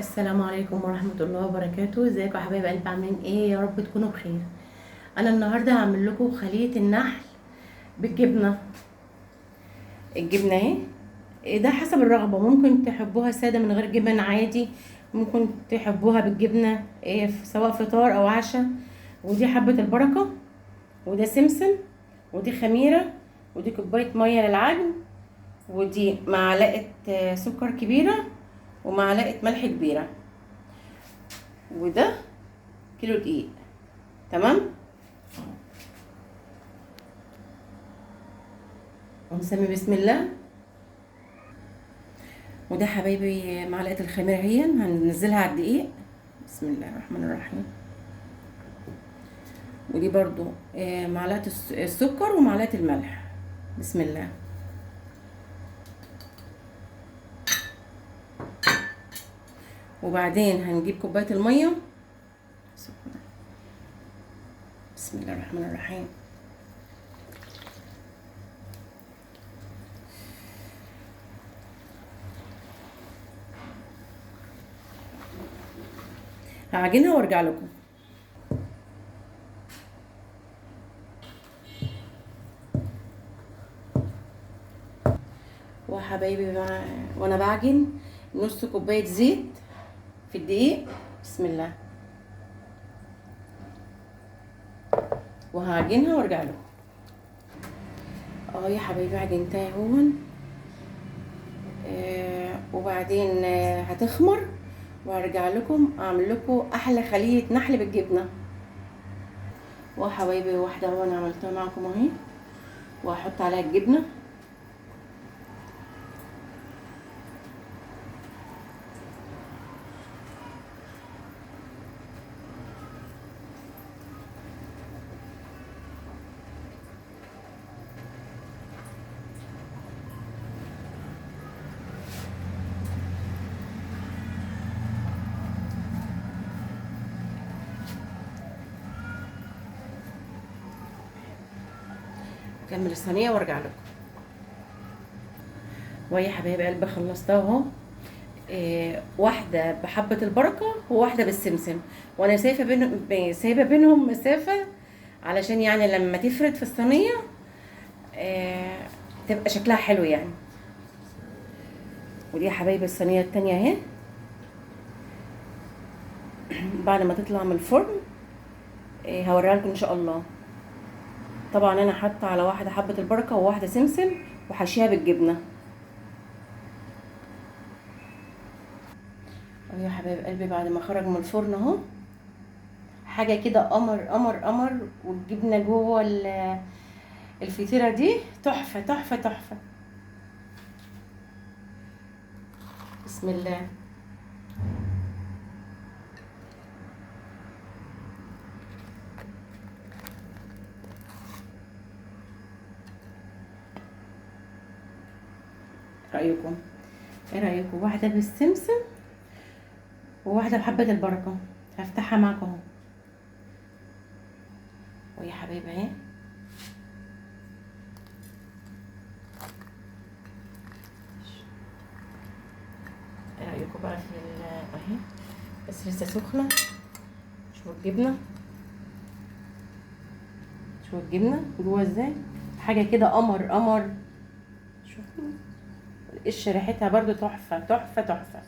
السلام عليكم ورحمة الله وبركاته. ازيكم يا حبايب قلبي؟ عاملين ايه؟ يا رب تكونوا بخير. انا النهارده هعمل لكم خلية النحل بالجبنة. الجبنة اهي، ده حسب الرغبة، ممكن تحبوها سادة من غير جبن عادي، ممكن تحبوها بالجبنة إيه، سواء فطار او عشاء. ودي حبة البركة، وده سمسم، ودي خميرة، ودي كوباية مية للعجن، ودي معلقة سكر كبيرة، ومعلقة ملح كبيرة، وده كيلو دقيق. تمام. ونسمي بسم الله. وده حبايبي معلقه الخميره اهي، هننزلها على الدقيق. بسم الله الرحمن الرحيم. ودي برضو معلقه السكر ومعلقه الملح. بسم الله. وبعدين هنجيب كوبايه الميه. بسم الله الرحمن الرحيم. هعجنها وارجع لكم. وحبايبي وانا بعجن نص كوبايه زيت في الدقيق. بسم الله. وهعجنها وارجع لكم. يا حبايبي عجنتها اهون. وبعدين هتخمر وهرجع لكم اعمل لكم احلى خلية نحل بالجبنة. وحبايبي واحدة اهو انا عملتها معكم اهي، وهحط عليها الجبنة. اكمل الصينية وارجع لكم. ويا حبايبي قلبي خلصتها اهو. واحدة بحبة البركة وواحدة بالسمسم، وانا سايبة بينهم مسافة علشان يعني لما تفرد في الصينية تبقى شكلها حلو يعني. ودي يا حبايبي الصينية التانية اهي، بعد ما تطلع من الفرن هوريها لكم ان شاء الله. طبعا انا حاطه على واحده حبه البركه وواحده سمسم، وحشيها بالجبنه. اهو يا حبايب قلبي بعد ما خرج من الفرن اهو، حاجه كده قمر قمر قمر، والجبنه جوه الفطيره دي تحفه تحفه تحفه. بسم الله. رايكم ايه؟ رايكم واحده بالسمسم وواحده بحبه البركه. هفتحها معاكم اهو. ويا حبايبي اهي. ايه رايكم بقى في اهي، بس لسه سخنه. شوفوا الجبنه، شوفوا الجبنه جوه ازاي، حاجه كده قمر قمر. شوفوا القشره ريحتها برضو تحفه تحفه تحفه،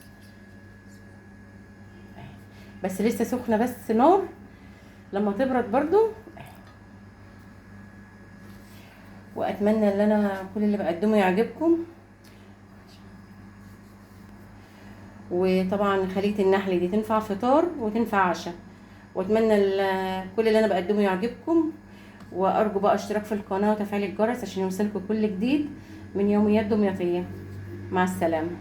بس لسه سخنه، بس نار لما تبرد برضو. واتمنى ان انا كل اللي بقدمه يعجبكم. وطبعا خلية النحل دي تنفع فطار وتنفع عشاء. واتمنى كل اللي انا بقدمه يعجبكم، وارجو بقى اشتراك في القناه وتفعيل الجرس عشان يوصلكم كل جديد من يوميات دمياطيه. مع السلامه.